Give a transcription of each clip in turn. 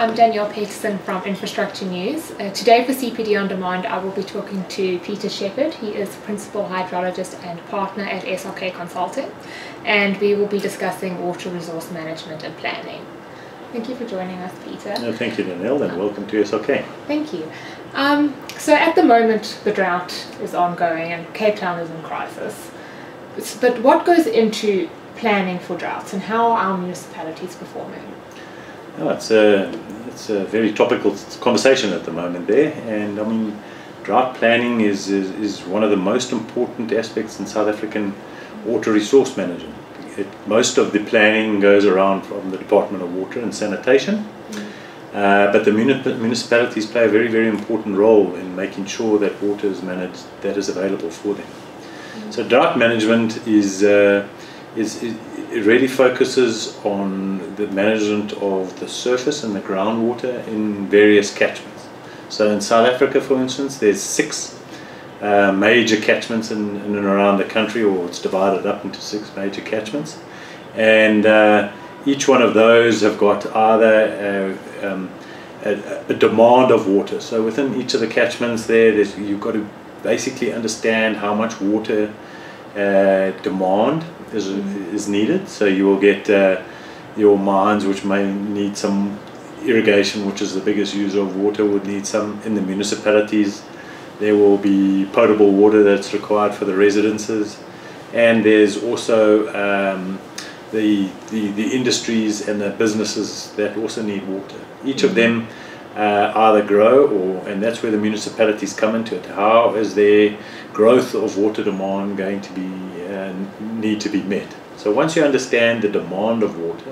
I'm Danielle Peterson from Infrastructure News. Today for CPD On Demand I will be talking to Peter Shepherd. He is Principal Hydrologist and Partner at SRK Consulting, and we will be discussing water resource management and planning. Thank you for joining us, Peter. No, thank you, Danielle, and welcome to SRK. Thank you. So at the moment the drought is ongoing and Cape Town is in crisis. But what goes into planning for droughts and how are our municipalities performing? Oh, it's a very topical conversation at the moment there, and I mean, drought planning is one of the most important aspects in South African water resource management. Most of the planning goes around from the Department of Water and Sanitation, but the municipalities play a very, very important role in making sure that water is managed that is available for them. So drought management it really focuses on the management of the surface and the groundwater in various catchments. So in South Africa, for instance, there's 6 major catchments in and around the country, or it's divided up into 6 major catchments, and each one of those have got either a demand of water. So within each of the catchments you've got to basically understand how much water demand is needed. So you will get your mines which may need some irrigation, which is the biggest user of water, would need some. In the municipalities there will be potable water that's required for the residences, and there's also the industries and the businesses that also need water. Each of them either grow, and that's where the municipalities come into it. How is their growth of water demand going to be need to be met? So once you understand the demand of water,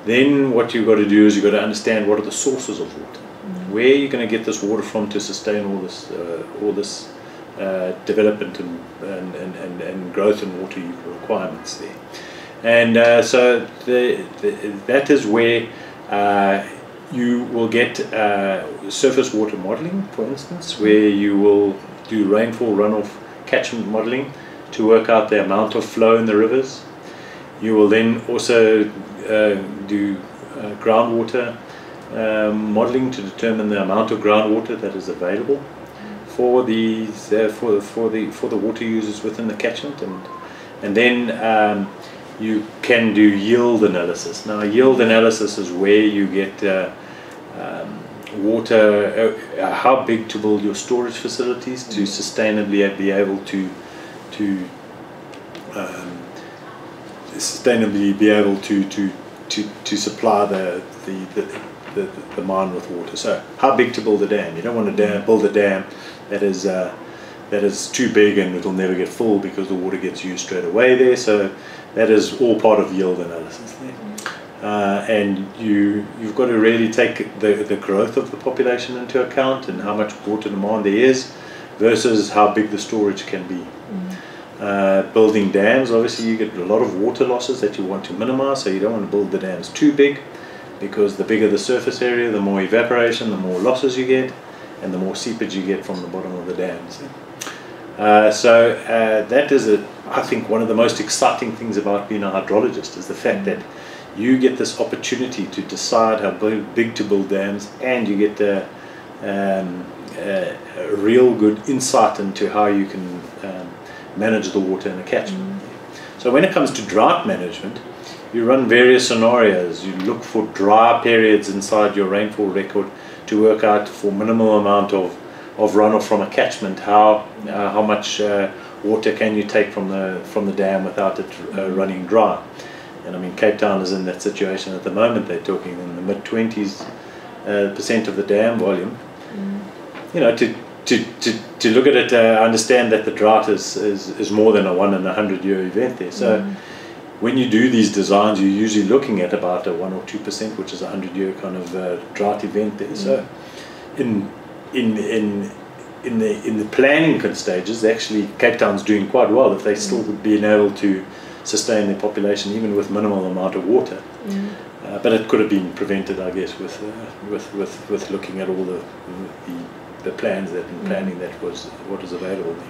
then what you've got to do is you've got to understand what are the sources of water. Where are you going to get this water from to sustain all this development and growth in water requirements there. And so that is where you will get surface water modeling, for instance, where you will do rainfall runoff catchment modeling to work out the amount of flow in the rivers. You will then also do groundwater modeling to determine the amount of groundwater that is available for the water users within the catchment, and then you can do yield analysis. Now, yield analysis is where you get water, how big to build your storage facilities to sustainably be able to supply the mine with water. So how big to build a dam? You don't want to build a dam that is too big and it will never get full because the water gets used straight away there. So that is all part of yield analysis there. And you've got to really take the growth of the population into account and how much water demand there is versus how big the storage can be. Building dams, obviously you get a lot of water losses that you want to minimize, so you don't want to build the dams too big, because the bigger the surface area, the more evaporation, the more losses you get, and the more seepage you get from the bottom of the dams. So that is, I think, one of the most exciting things about being a hydrologist, is the fact that you get this opportunity to decide how big to build dams, and you get a real good insight into how you can manage the water in a catchment. So when it comes to drought management, you run various scenarios. You look for dry periods inside your rainfall record to work out, for minimal amount of runoff from a catchment, how much water can you take from the dam without it running dry. And I mean, Cape Town is in that situation at the moment. They're talking in the mid-20s% of the dam volume. You know, to look at it, understand that the drought is more than a 1 in 100 year event there. So when you do these designs, you're usually looking at about a 1 or 2%, which is a 100-year kind of drought event there. So in the planning stages, actually Cape Town's doing quite well if they still would be able to sustain their population even with minimal amount of water. But it could have been prevented, I guess, with looking at all the plans and planning that was what was available there.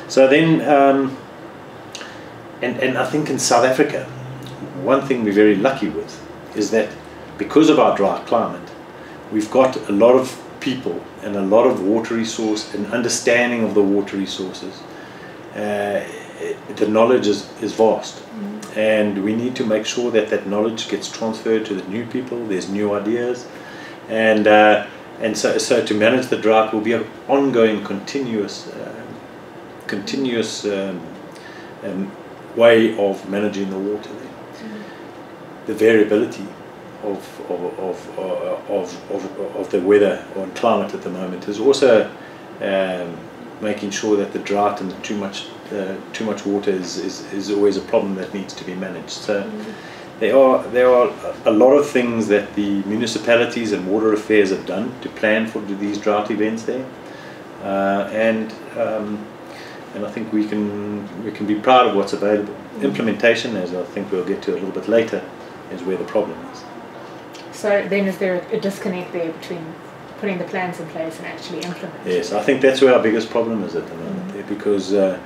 So then, and I think in South Africa, one thing we're very lucky with is that because of our dry climate, we've got a lot of people and a lot of water resource and understanding of the water resources. The knowledge is vast, and we need to make sure that that knowledge gets transferred to the new people. There's new ideas, and so to manage the drought will be an ongoing, continuous way of managing the water. The variability of the weather or climate at the moment is also making sure that the drought and too much water is always a problem that needs to be managed. So there are a lot of things that the municipalities and water affairs have done to plan for these drought events there, and I think we can be proud of what's available. Implementation, as I think we'll get to a little bit later, is where the problem is. So then is there a disconnect there between putting the plans in place and actually implementing? Yes, I think that's where our biggest problem is at the moment, there, because the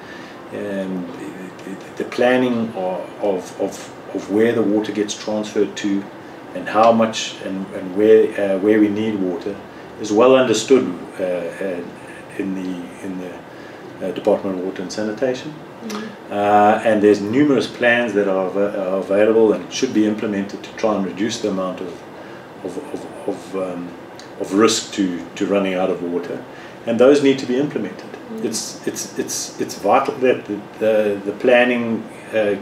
planning of where the water gets transferred to and how much and where we need water is well understood in the Department of Water and Sanitation. And there's numerous plans that are available and should be implemented to try and reduce the amount of risk to running out of water, and those need to be implemented. It's vital that the planning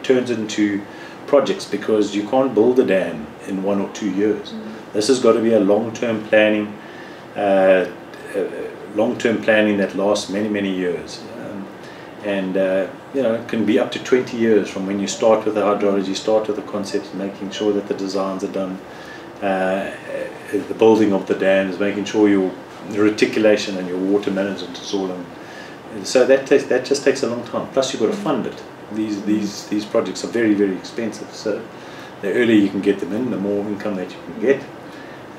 turns into projects, because you can't build a dam in 1 or 2 years. This has got to be a long-term planning, that lasts many years. And it can be up to 20 years from when you start with the hydrology, start with the concepts, making sure that the designs are done, the building of the dams, making sure your reticulation and your water management is all in. And so that just takes a long time. Plus you've got to fund it. These projects are very expensive. So the earlier you can get them in, the more income that you can get.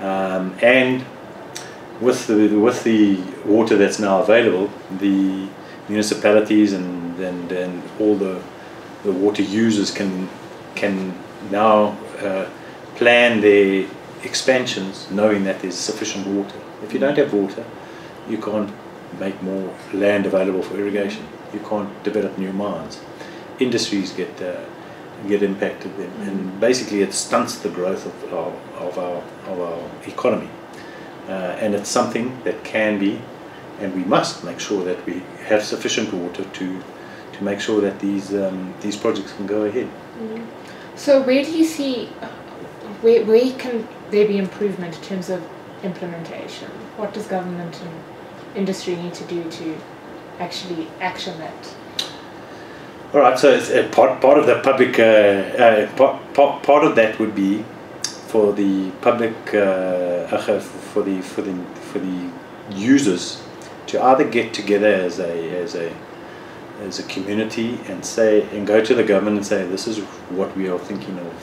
And with the water that's now available, the municipalities and all the water users can now plan their expansions knowing that there's sufficient water. If you don't have water, you can't make more land available for irrigation. You can't develop new mines. Industries get impacted, and basically it stunts the growth of our economy. And it's something that can be, and we must make sure that we have sufficient water to make sure that these projects can go ahead. So where do you see, where can there be improvement in terms of implementation? What does government and industry need to do to actually action that? All right, so it's part of the public, part of that would be for the public, for the users to either get together as a community and go to the government and say, this is what we are thinking of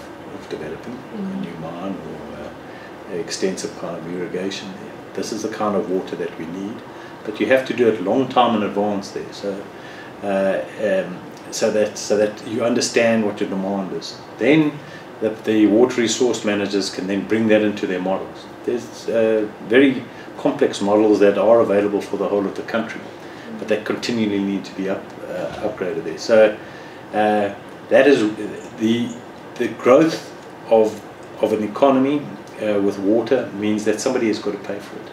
developing, a new mine or extensive kind of irrigation there. This is the kind of water that we need, but you have to do it long time in advance there. So that you understand what your demand is. Then the water resource managers can then bring that into their models. There's very complex models that are available for the whole of the country, but they continually need to be upgraded there. So that is the growth of an economy with water means that somebody has got to pay for it.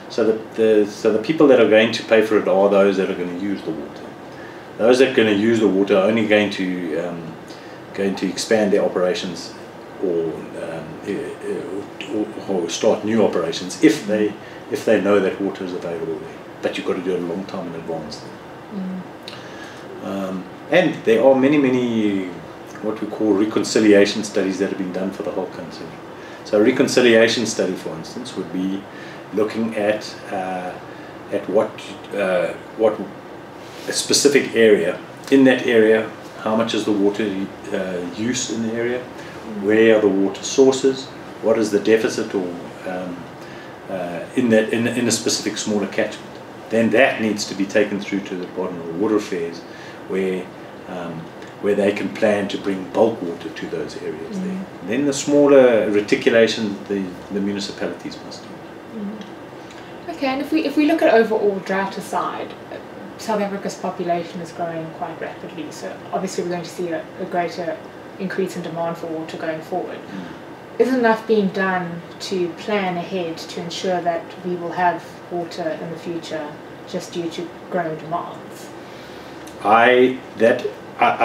So the people that are going to pay for it are those that are going to use the water. Those that are going to use the water are only going to expand their operations or start new operations if they know that water is available there. But you've got to do it a long time in advance. And there are many what we call reconciliation studies that have been done for the whole country. So a reconciliation study, for instance, would be looking at what a specific area. In that area, how much is the water use in the area? Where are the water sources? What is the deficit or in a specific smaller catchment? Then that needs to be taken through to the Department of Water Affairs, where where they can plan to bring bulk water to those areas there. And then the smaller reticulation the municipalities must do. Okay, and if we look at overall drought aside, South Africa's population is growing quite rapidly, so obviously we're going to see a greater increase in demand for water going forward. Is enough being done to plan ahead to ensure that we will have water in the future just due to growing demands? I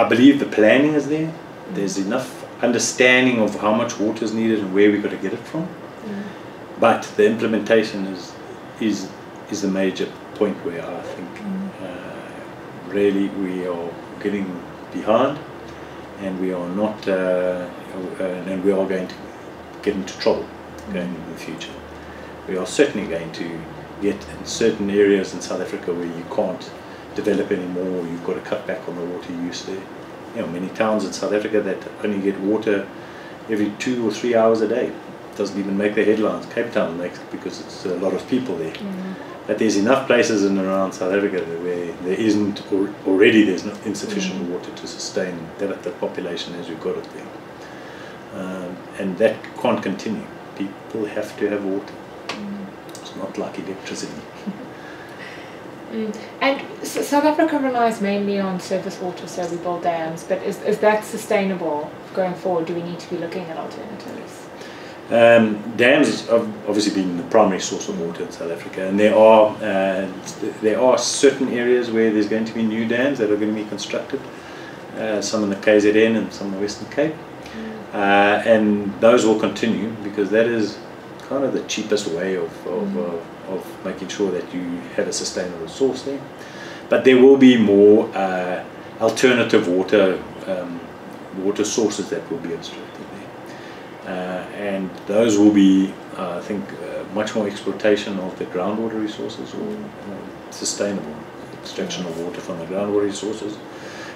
believe the planning is there. There's enough understanding of how much water is needed and where we've got to get it from. But the implementation is the major point where I think really we are getting behind, and we are not, and we are going to get into trouble going into the future. We are certainly going to get in certain areas in South Africa where you can't develop anymore. You've got to cut back on the water use there. You know, many towns in South Africa that only get water every 2 or 3 hours a day. It doesn't even make the headlines. Cape Town makes it because it's a lot of people there. But there's enough places in and around South Africa where there isn't, or already there's not insufficient water to sustain the population as we've got it there. And that can't continue. People have to have water. It's not like electricity. And South Africa relies mainly on surface water, so we build dams, but is that sustainable going forward? Do we need to be looking at alternatives? Dams have obviously been the primary source of water in South Africa, and there are certain areas where there's going to be new dams that are going to be constructed, some in the KZN and some in the Western Cape, and those will continue because that is kind of the cheapest way of making sure that you have a sustainable source there. But there will be more alternative water sources that will be constructed there, and those will be, I think, much more exploitation of the groundwater resources, or sustainable extraction of water from the groundwater resources.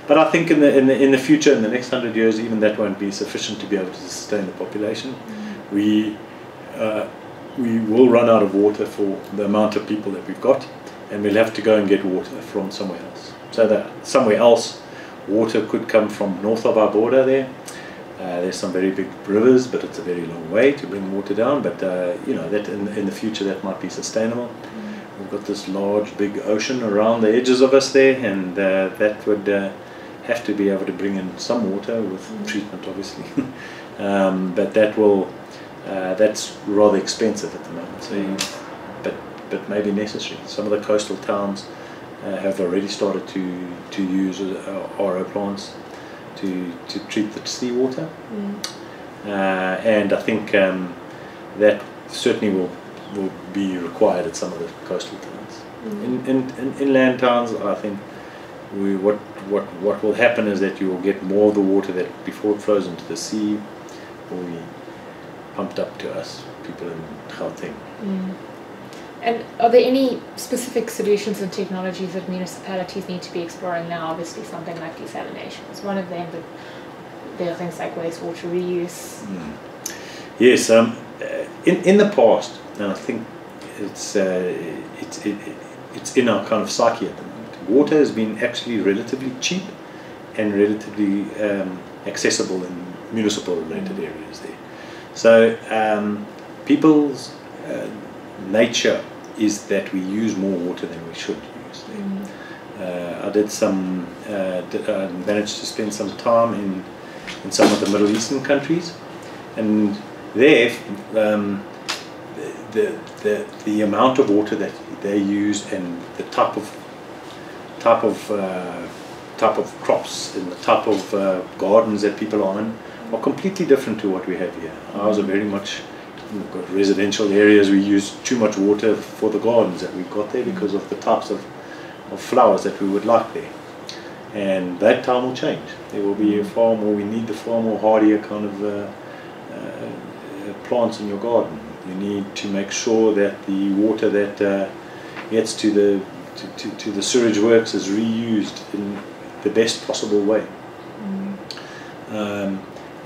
But I think in the future, in the next 100 years, even that won't be sufficient to be able to sustain the population. We will run out of water for the amount of people that we've got, and we'll have to go and get water from somewhere else. So that somewhere else, water could come from north of our border there. There's some very big rivers, but it's a very long way to bring water down. But you know, that in the future that might be sustainable. We've got this large, big ocean around the edges of us there, and that would have to be able to bring in some water with treatment, obviously. But that's rather expensive at the moment. So, but maybe necessary. Some of the coastal towns have already started to use RO plants to treat the seawater, and I think that certainly will be required at some of the coastal towns. In inland towns, I think what will happen is that you will get more of the water that before it flows into the sea will be pumped up to us, people in Gauteng. And are there any specific solutions and technologies that municipalities need to be exploring now? Obviously something like desalination is one of them, but there are things like wastewater reuse. Yes, in the past, and I think it's in our kind of psyche at the moment, water has been actually relatively cheap and relatively accessible in municipal related areas there. So people's nature is that we use more water than we should use. I managed to spend some time in some of the Middle Eastern countries, and there the amount of water that they use and the type of crops and the type of gardens that people are in are completely different to what we have here. Ours are very much, we've got residential areas, we use too much water for the gardens that we've got there because of the types of flowers that we would like there. And that time will change. There will be we need the far more hardier kind of plants in your garden. You need to make sure that the water that gets to the sewage works is reused in the best possible way.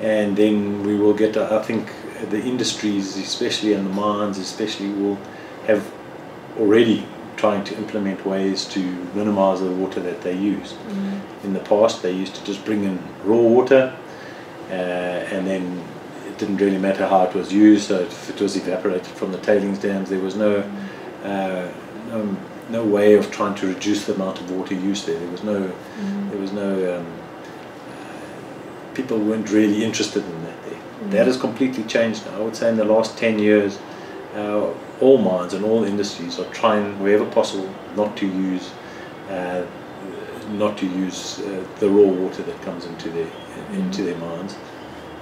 And then we will get, I think, the industries, especially in the mines, especially, will have already trying to implement ways to minimize the water that they use. In the past, they used to just bring in raw water, and then it didn't really matter how it was used. So if it was evaporated from the tailings dams, there was no way of trying to reduce the amount of water used there. There was no people weren't really interested in that there. That has completely changed now. I would say in the last 10 years, all mines and all industries are trying wherever possible not to use the raw water that comes into their mines,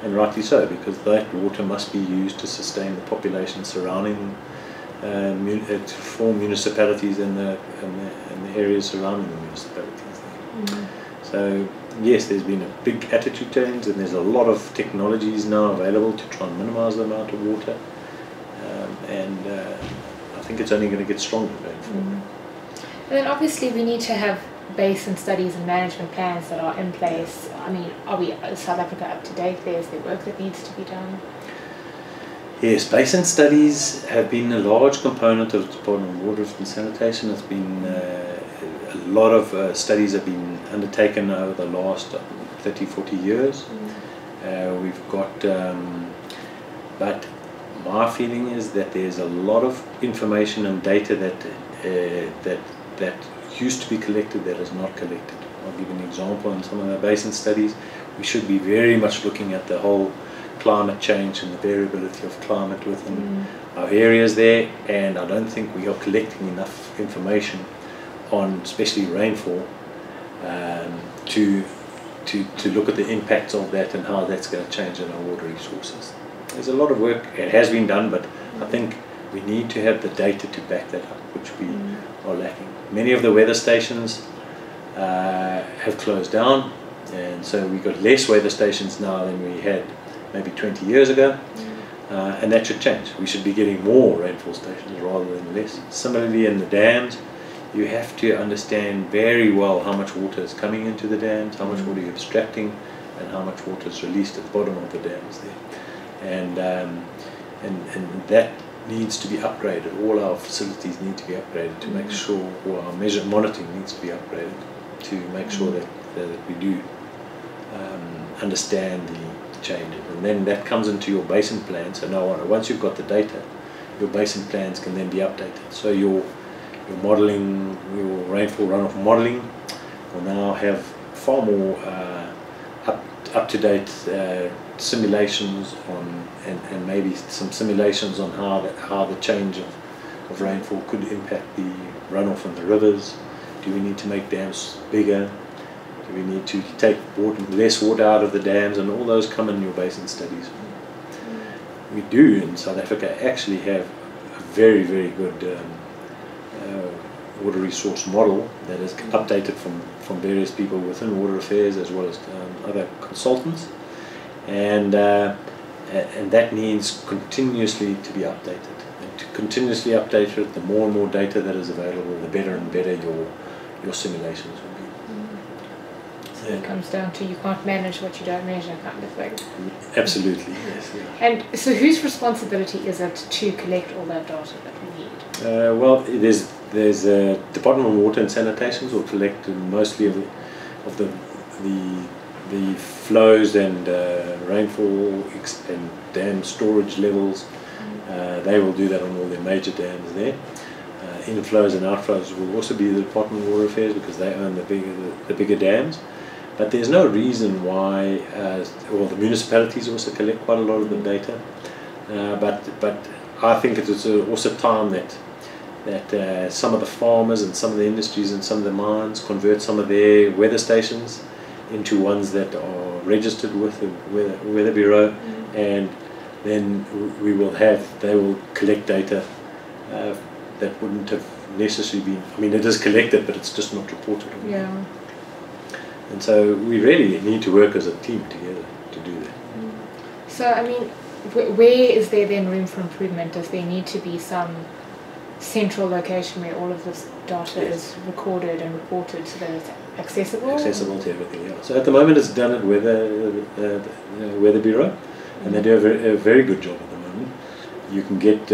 and rightly so, because that water must be used to sustain the population surrounding for municipalities and the areas surrounding the municipalities. So yes, there's been a big attitude change, and there's a lot of technologies now available to try and minimize the amount of water, and I think it's only going to get stronger going forward. And then obviously we need to have basin studies and management plans that are in place. I mean, is South Africa up to date there? Is there work that needs to be done? Yes, basin studies have been a large component of the Department of Water and Sanitation. It's been a lot of studies have been undertaken over the last 30-40 years. We've got, but my feeling is that there's a lot of information and data that used to be collected that is not collected. I'll give an example. In some of the basin studies, we should be very much looking at the whole climate change and the variability of climate within our areas there, and I don't think we are collecting enough information on especially rainfall to look at the impacts of that and how that's going to change in our water resources. There's a lot of work, it has been done, but I think we need to have the data to back that up, which we are lacking. Many of the weather stations have closed down, and so we've got less weather stations now than we had maybe 20 years ago, and that should change. We should be getting more rainfall stations rather than less. Similarly, in the dams, you have to understand very well how much water is coming into the dams, how much water you're abstracting, and how much water is released at the bottom of the dams there. And that needs to be upgraded. All our facilities need to be upgraded to make sure, or our measure monitoring needs to be upgraded to make sure that we do understand the changes. And then that comes into your basin plan. So now once you've got the data, your basin plans can then be updated. So your modelling, your rainfall runoff modelling will now have far more up-to-date simulations on, and maybe some simulations on how the change of rainfall could impact the runoff in the rivers. Do we need to make dams bigger? Do we need to take less water out of the dams? And all those come in your basin studies. We do in South Africa actually have a very, very good water resource model that is updated from various people within water affairs as well as other consultants, and that needs continuously to be updated. And to continuously update it, the more and more data that is available, the better and better your simulations will be. So it comes down to you can't manage what you don't measure, kind of thing. Absolutely, yes. Yeah. And so whose responsibility is it to collect all that data that we need? Well, there's a Department of Water and Sanitation will collect mostly of the flows and rainfall and dam storage levels. They will do that on all their major dams there. Inflows and outflows will also be the Department of Water Affairs because they own the bigger dams. But there's no reason why, well, the municipalities also collect quite a lot of the data. But I think it is also time that some of the farmers and some of the industries and some of the mines convert some of their weather stations into ones that are registered with the Weather Bureau, and then they will collect data that wouldn't have necessarily been, I mean, it is collected, but it's just not reported on. Yeah. And so we really need to work as a team together to do that. So, I mean, where is there then room for improvement? Does there need to be some central location where all of this data is recorded and reported so that it's accessible? Accessible to everything, yeah. So at the moment it's done at Weather Bureau, and they do a very good job at the moment. You can get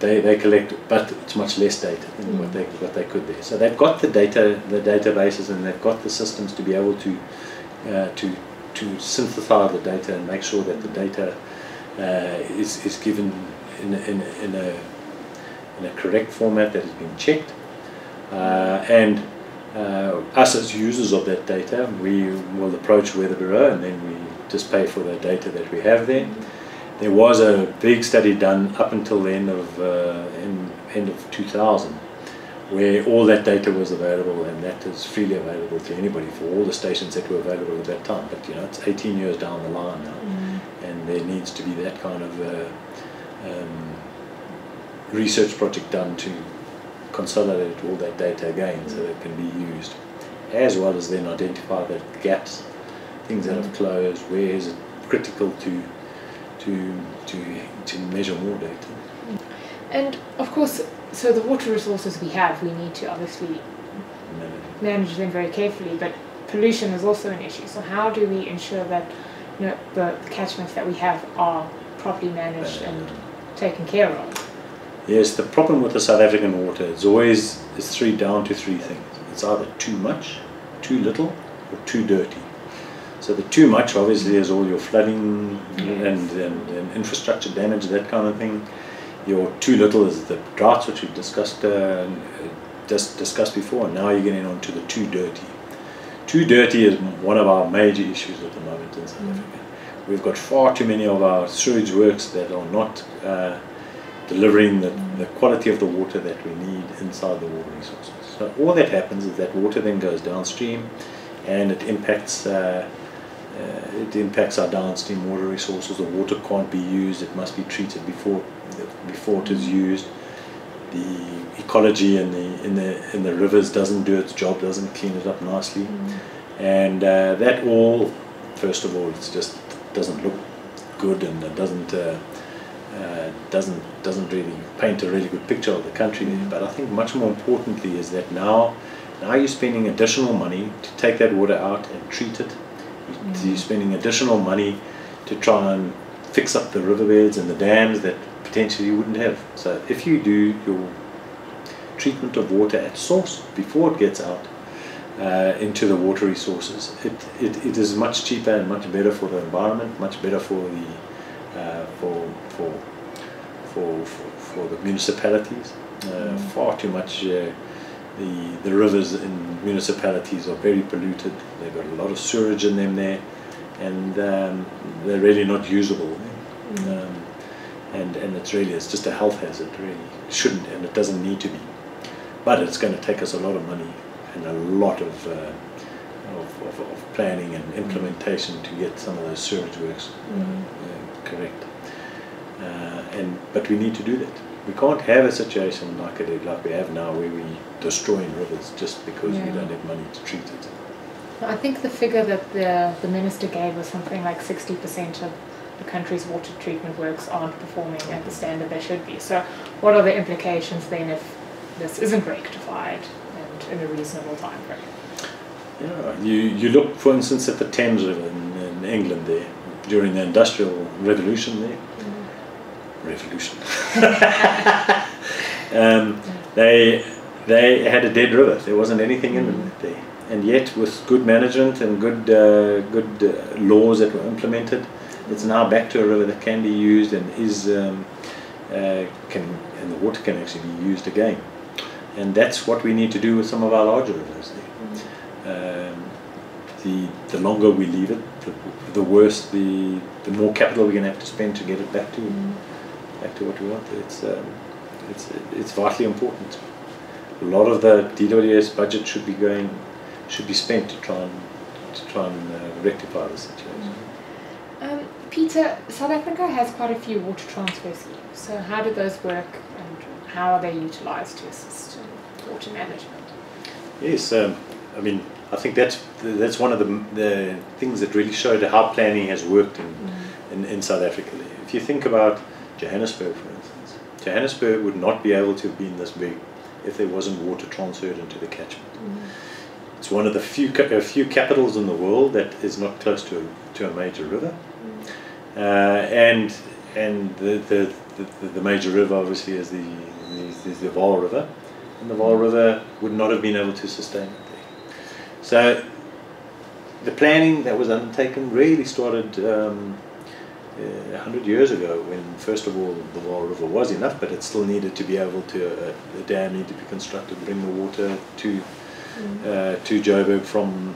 they collect, but it's much less data than what they could there. So they've got the databases, and they've got the systems to be able to synthesize the data and make sure that the data is given in a correct format that has been checked, and us as users of that data, we will approach Weather Bureau, and then we just pay for the data that we have there. There was a big study done up until the end of 2000, where all that data was available, and that is freely available to anybody for all the stations that were available at that time. But you know, it's 18 years down the line now, and there needs to be that kind of research project done to consolidate all that data again, so that it can be used, as well as then identify the gaps, things that have closed, where is it critical to measure more data. And of course, so the water resources we have, we need to obviously manage them very carefully, but pollution is also an issue. So how do we ensure that, you know, the catchments that we have are properly managed and taken care of? Yes, the problem with the South African water is always down to three things. It's either too much, too little, or too dirty. So the too much obviously is all your flooding and infrastructure damage, that kind of thing. Your too little is the droughts, which we've discussed before, and now you're getting on to the too dirty. Too dirty is one of our major issues at the moment in South Africa. We've got far too many of our sewage works that are not delivering the quality of the water that we need inside the water resources. So all that happens is that water then goes downstream, and it impacts our downstream water resources. The water can't be used; it must be treated before it is used. The ecology in the rivers doesn't do its job, doesn't clean it up nicely, and that all, first of all, it just doesn't look good, and it doesn't really paint a really good picture of the country. But I think much more importantly is that now you're spending additional money to take that water out and treat it. You're spending additional money to try and fix up the riverbeds and the dams that potentially you wouldn't have. So if you do your treatment of water at source before it gets out into the water resources, it is much cheaper and much better for the environment, much better for the municipalities. Far too much. The rivers in municipalities are very polluted. They've got a lot of sewage in them there, and they're really not usable. And it's just a health hazard. It really shouldn't, and it doesn't need to be. But it's going to take us a lot of money and a lot of planning and implementation to get some of those sewage works correct. But we need to do that. We can't have a situation like we have now, where we destroying rivers just because we don't have money to treat it. I think the figure that the minister gave was something like 60% of the country's water treatment works aren't performing at the standard they should be. So what are the implications then if this isn't rectified and in a reasonable time frame? Yeah, you look, for instance, at the Thames River in England there, during the Industrial Revolution there. Revolution. They had a dead river. There wasn't anything in them there, and yet with good management and good laws that were implemented, it's now back to a river that can be used and and the water can actually be used again. And that's what we need to do with some of our larger rivers there. The longer we leave it, the worse, the more capital we're going to have to spend to get it back to what we want. It's vitally important. A lot of the DWS budget should be spent to try and rectify the situation. Peter, South Africa has quite a few water transfer schemes. So how do those work, and how are they utilised to assist in water management? Yes, I mean, I think that's one of the things that really showed how planning has worked in South Africa. If you think about Johannesburg, for instance, Johannesburg would not be able to have been this big if there wasn't water transferred into the catchment. It's one of the few capitals in the world that is not close to a major river, and the the major river obviously is the Vaal River, and the Vaal River would not have been able to sustain it there. So the planning that was undertaken really started 100 years ago, when first of all the Vaal River was enough, but it still needed to be able to, a dam needed to be constructed to bring the water to Joburg from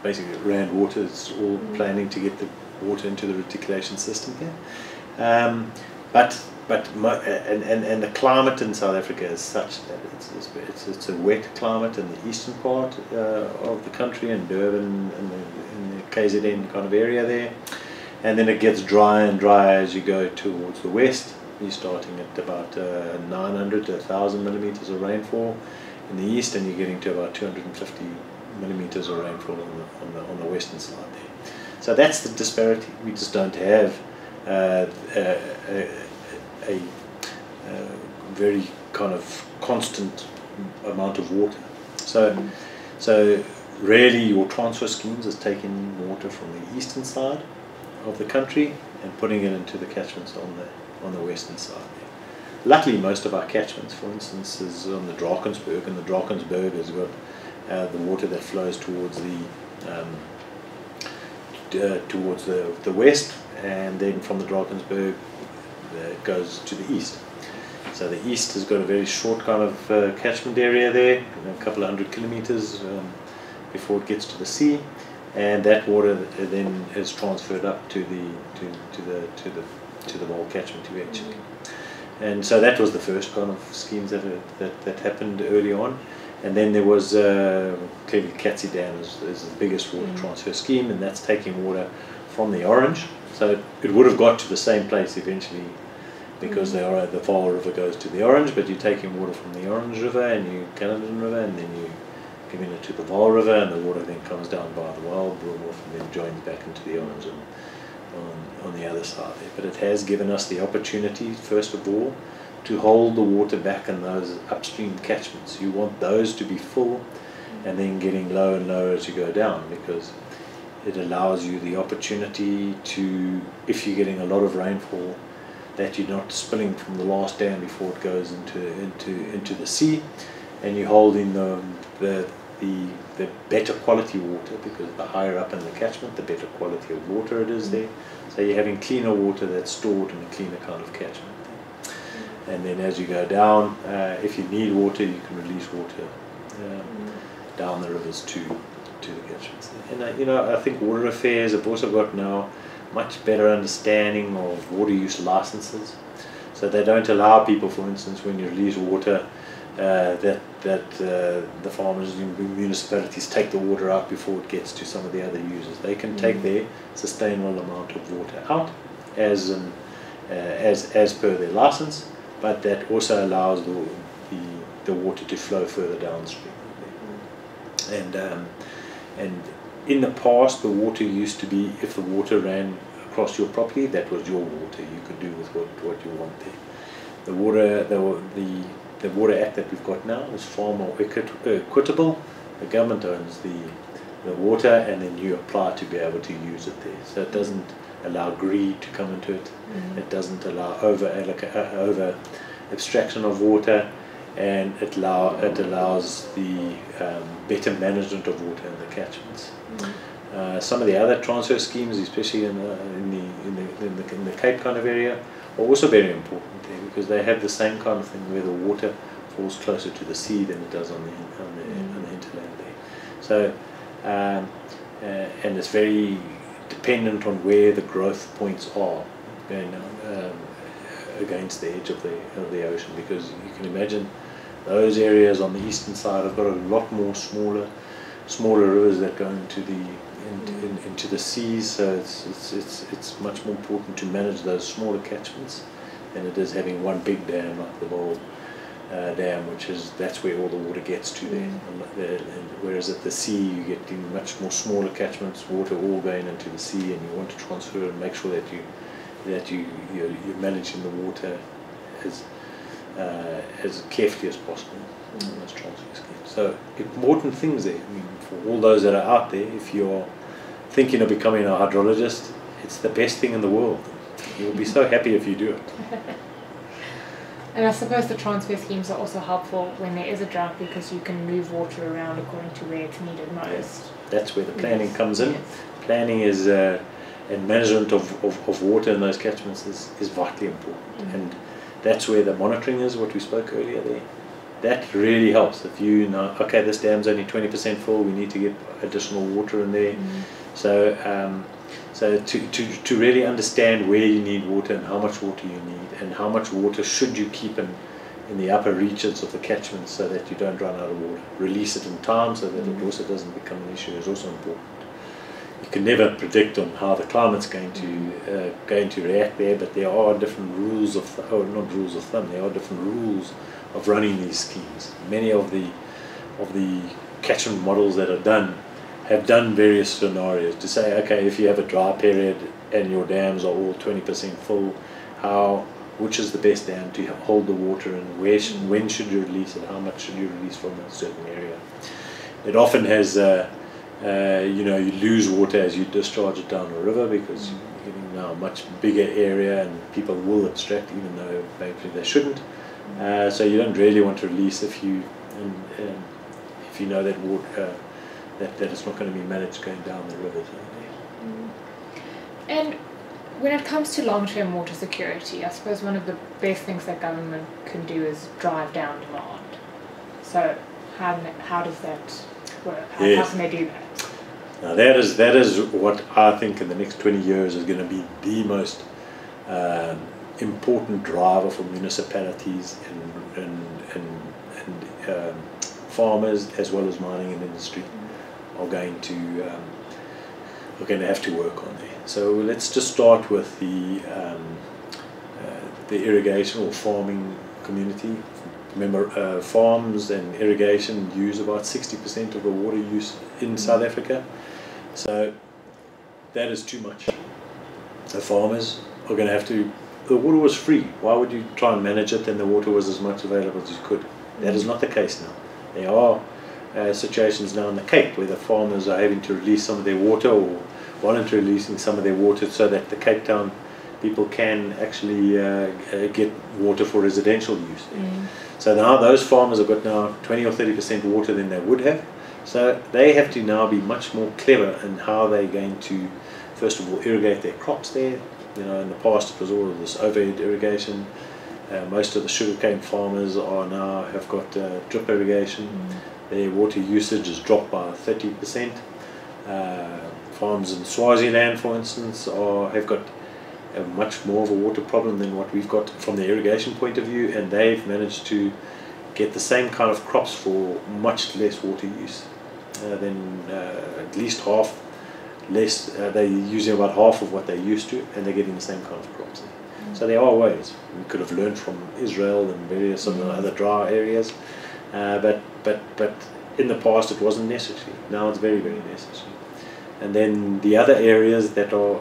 basically Rand Water's all planning to get the water into the reticulation system here. But the climate in South Africa is such that it's a wet climate in the eastern part of the country, in Durban and in the KZN kind of area there, and then it gets drier and drier as you go towards the west. You're starting at about 900 to 1,000 millimeters of rainfall in the east, and you're getting to about 250 millimeters of rainfall on the western side there. So that's the disparity. We just don't have a very kind of constant amount of water. So really your transfer schemes is taking water from the eastern side of the country and putting it into the catchments on the western side there. Luckily, most of our catchments, for instance, is on the Drakensberg, and the Drakensberg has got the water that flows towards the west, and then from the Drakensberg it goes to the east. So the east has got a very short kind of catchment area there, a couple of 100 kilometers before it gets to the sea, and that water then is transferred up to the Vaal catchment eventually. And so that was the first kind of schemes that happened early on. And then there was clearly Katsi Dam is the biggest water transfer scheme, and that's taking water from the Orange. So it would have got to the same place eventually, because the Vaal River goes to the Orange, but you're taking water from the Orange River and you Caledon River, and then you're giving it to the Vaal River, and the water then comes down by the Vaal Broomwolf and then joins back into the Orange on the other side there. But it has given us the opportunity, first of all, to hold the water back in those upstream catchments. You want those to be full and then getting lower and lower as you go down, because it allows you the opportunity to, if you're getting a lot of rainfall, that you're not spilling from the last dam before it goes into the sea, and you're holding the better quality water, because the higher up in the catchment, the better quality of water it is there. So you're having cleaner water that's stored in a cleaner kind of catchment. And then as you go down, if you need water, you can release water down the rivers to the catchments. And I think water affairs have also got now much better understanding of water use licenses. So they don't allow people, for instance, when you release water, that the farmers in municipalities take the water out before it gets to some of the other users. They can take their sustainable amount of water out as per their license, but that also allows the water to flow further downstream. And in the past, the water used to be, if the water ran across your property, that was your water. You could do with what you want there. The Water Act that we've got now is far more equitable. The government owns the water, and then you apply to be able to use it there. So it doesn't allow greed to come into it. It doesn't allow over abstraction of water, and it allows the better management of water in the catchments. Some of the other transfer schemes, especially in the Cape kind of area, are also very important there, because they have the same kind of thing where the water falls closer to the sea than it does on the hinterland there. So and it's very dependent on where the growth points are going against the edge of the ocean, because you can imagine those areas on the eastern side have got a lot more smaller rivers that go into the seas. So it's much more important to manage those smaller catchments than it is having one big dam like the Vaal Dam, that's where all the water gets to there. Whereas at the sea, you get much more smaller catchments, water all going into the sea, and you want to transfer and make sure that you're managing the water as carefully as possible in those transfer schemes. So important things there. I mean, for all those that are out there, if you're thinking of becoming a hydrologist, it's the best thing in the world. You'll be so happy if you do it. And I suppose the transfer schemes are also helpful when there is a drought because you can move water around according to where it's needed most. That's where the planning comes in. Yes. Planning is and management of water in those catchments is vitally important. And that's where the monitoring is, what we spoke earlier there. That really helps. If you know, okay, this dam's only 20% full, we need to get additional water in there. So to really understand where you need water and how much water you need and how much water should you keep in the upper reaches of the catchment so that you don't run out of water. Release it in time so that it also doesn't become an issue is also important. You can never predict on how the climate's going to react there, but there are different rules of not rules of thumb. There are different rules of running these schemes. Many of the catchment models that are done have done various scenarios to say, okay, if you have a dry period and your dams are all 20% full, which is the best dam to hold the water, and when should you release it? How much should you release from a certain area? It often has you lose water as you discharge it down the river because you're getting now a much bigger area and people will abstract even though maybe they shouldn't. So you don't really want to release if you know that water that it's not going to be managed going down the river. And when it comes to long-term water security, I suppose one of the best things that government can do is drive down demand. So how does that work? How can they do that? Now that is what I think in the next 20 years is going to be the most important driver for municipalities and farmers as well as mining and industry are going to have to work on there. So let's just start with the irrigation or farming community. Remember, farms and irrigation use about 60% of the water use in South Africa. So that is too much. The farmers are going to have to. The water was free. Why would you try and manage it and the water was as much available as you could? That is not the case now. There are situations now in the Cape where the farmers are having to release some of their water or voluntarily releasing some of their water so that the Cape Town people can actually get water for residential use. So now those farmers have got now 20 or 30% water than they would have. So they have to now be much more clever in how they're going to, first of all, irrigate their crops there. You know, in the past it was all of this overhead irrigation. Most of the sugarcane farmers have got drip irrigation. Their water usage has dropped by 30%. Farms in Swaziland, for instance, have got much more of a water problem than what we've got from the irrigation point of view, and they've managed to get the same kind of crops for much less water use than at least half less. They're using about half of what they used to, and they're getting the same kind of crops. So there are ways we could have learned from Israel and various of the other dry areas, but in the past it wasn't necessary. Now it's very, very necessary. And then the other areas that are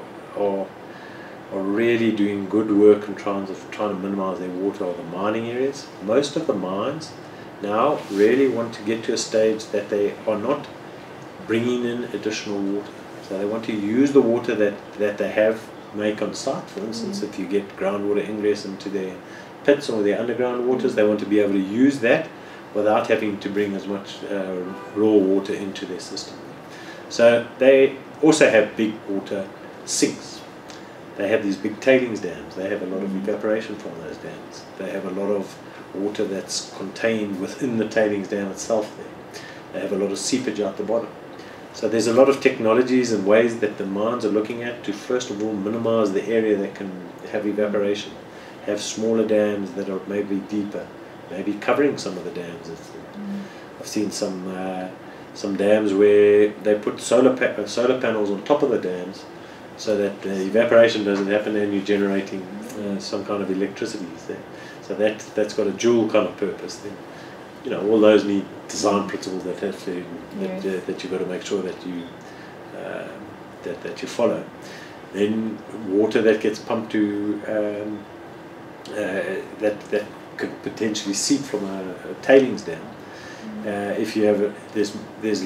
really doing good work in trying to minimize their water are the mining areas. Most of the mines now really want to get to a stage that they are not bringing in additional water. So they want to use the water that they make on site. For instance, if you get groundwater ingress into their pits or their underground waters, they want to be able to use that without having to bring as much raw water into their system. So they also have big water sinks. They have these big tailings dams. They have a lot of evaporation from those dams. They have a lot of water that's contained within the tailings dam itself there. They have a lot of seepage out the bottom. So there's a lot of technologies and ways that the mines are looking at to first of all minimize the area that can have evaporation, have smaller dams that are maybe deeper, maybe covering some of the dams. I've seen some dams where they put solar panels on top of the dams so that the evaporation doesn't happen and you're generating some kind of electricity there. So that's got a dual kind of purpose then. You know, all those need design principles that have to that you've got to make sure that you follow. Then water that gets pumped to that could potentially seep from a tailings dam. If you have there's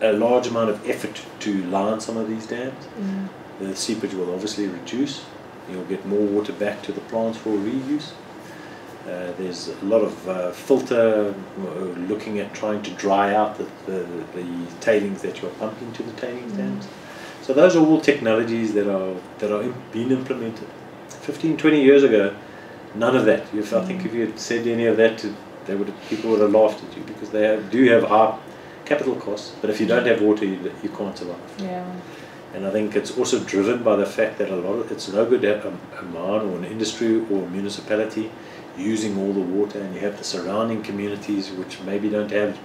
a large amount of effort to line some of these dams, the seepage will obviously reduce. you'll get more water back to the plants for reuse. There's a lot of filter looking at trying to dry out the tailings that you're pumping to the tailings dams. So those are all technologies that are being implemented. 15, 20 years ago, none of that. I think if you had said any of that, people would have laughed at you, because they do have high capital costs. But if you don't have water, you can't survive. Yeah. And I think it's also driven by the fact that it's no good to have a mine or an industry or a municipality using all the water, and you have the surrounding communities which maybe don't have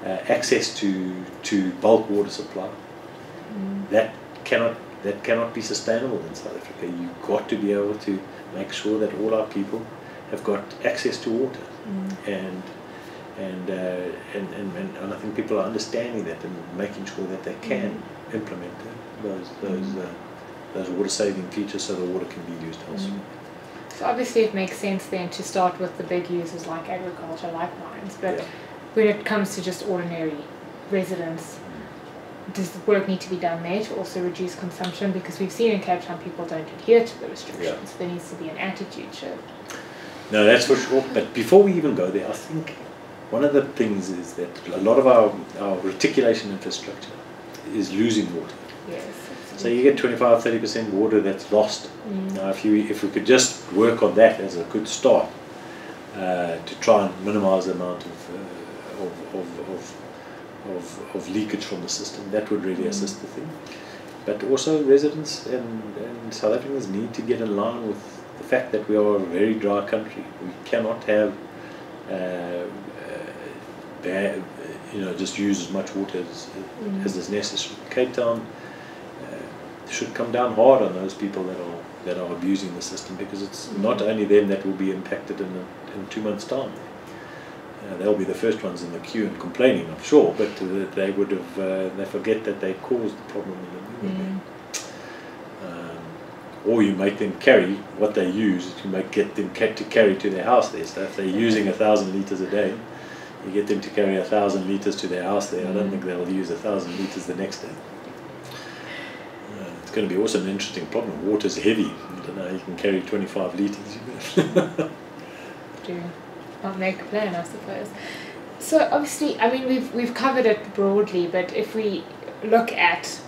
access to bulk water supply. That cannot be sustainable in South Africa. You've got to be able to make sure that all our people have got access to water, and I think people are understanding that and making sure that they can implement those water saving features so the water can be used elsewhere. So obviously it makes sense then to start with the big users like agriculture, like mines, but when it comes to just ordinary residents, does the work need to be done there to also reduce consumption? Because we've seen in Cape Town people don't adhere to the restrictions. There needs to be an attitude shift. No, that's for sure. But before we even go there, I think one of the things is that a lot of our reticulation infrastructure is losing water. Yes. So you get 25-30% water that's lost. Now, if we could just work on that as a good start to try and minimise the amount of leakage from the system, that would really assist the thing. But also residents and South Africans need to get in line with the fact that we are a very dry country. We cannot have just use as much water as is necessary. Cape Town should come down hard on those people that are abusing the system, because it's not only them that will be impacted in 2 months' time. They'll be the first ones in the queue and complaining, I'm sure, but they would have. They forget that they caused the problem in the beginning. Or you make them carry what they use. You might get them to carry to their house there. So if they're using 1,000 litres a day, you get them to carry 1,000 litres to their house there. I don't think they'll use 1,000 litres the next day. It's going to be also an interesting problem. Water's heavy. I don't know, you can carry 25 litres. Do not make a plan, I suppose. So obviously, I mean, we've covered it broadly, but if we look at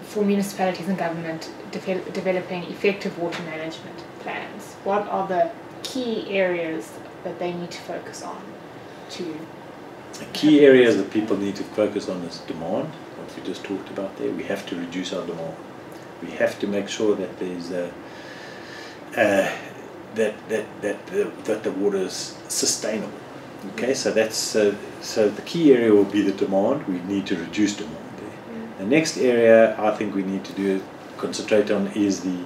for municipalities and government developing effective water management plans, what are the key areas that they need to focus on? The key areas that people need to focus on is demand, what we just talked about there. We have to reduce our demand. We have to make sure that there's that the water is sustainable. Okay, so that's so the key area will be the demand. We need to reduce demand there. The next area I think we need to concentrate on is the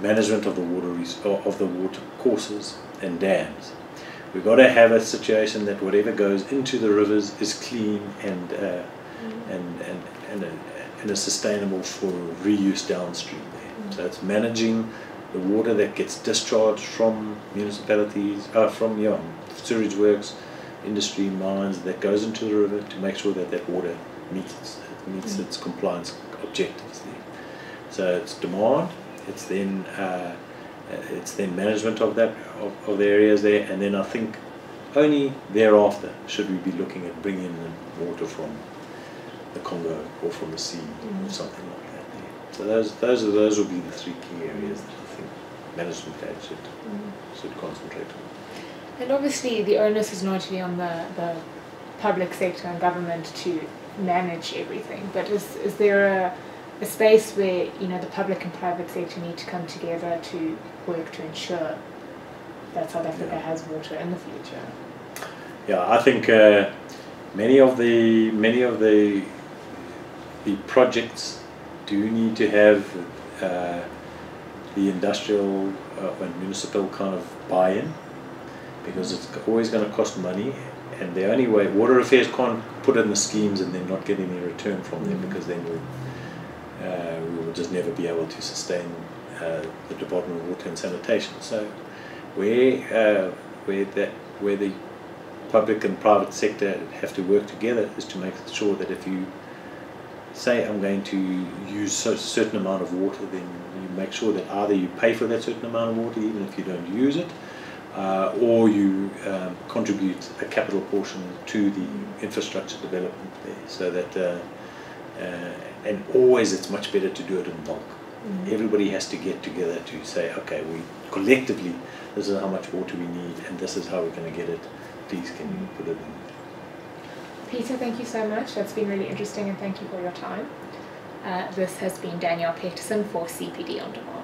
management of the water courses and dams. We've got to have a situation that whatever goes into the rivers is clean and sustainable for reuse downstream there. So it's managing the water that gets discharged from municipalities, from sewage works, industry, mines, that goes into the river, to make sure that that water meets its compliance objectives there. So it's demand, it's then management of the areas there, and then I think only thereafter should we be looking at bringing in water from the Congo or from the sea or something like that there. So those will be the three key areas that I think management should concentrate on. And obviously the onus is not only on the public sector and government to manage everything, but is there a space where the public and private sector need to come together to work to ensure that South Africa has water in the future? Yeah, I think many of the projects do need to have the industrial and municipal kind of buy-in, because it's always going to cost money, and the only way Water Affairs can't put in the schemes and then not get any return from them, because then we will just never be able to sustain the Department of Water and Sanitation. So where the public and private sector have to work together is to make sure that if you say I'm going to use a certain amount of water, then you make sure that either you pay for that certain amount of water even if you don't use it, or you contribute a capital portion to the infrastructure development there, so that and always it's much better to do it in bulk. Everybody has to get together to say, okay, we collectively, this is how much water we need and this is how we're going to get it, please can you put it in. Peter, thank you so much. That's been really interesting, and thank you for your time. This has been Danielle Peterson for CPD On Demand.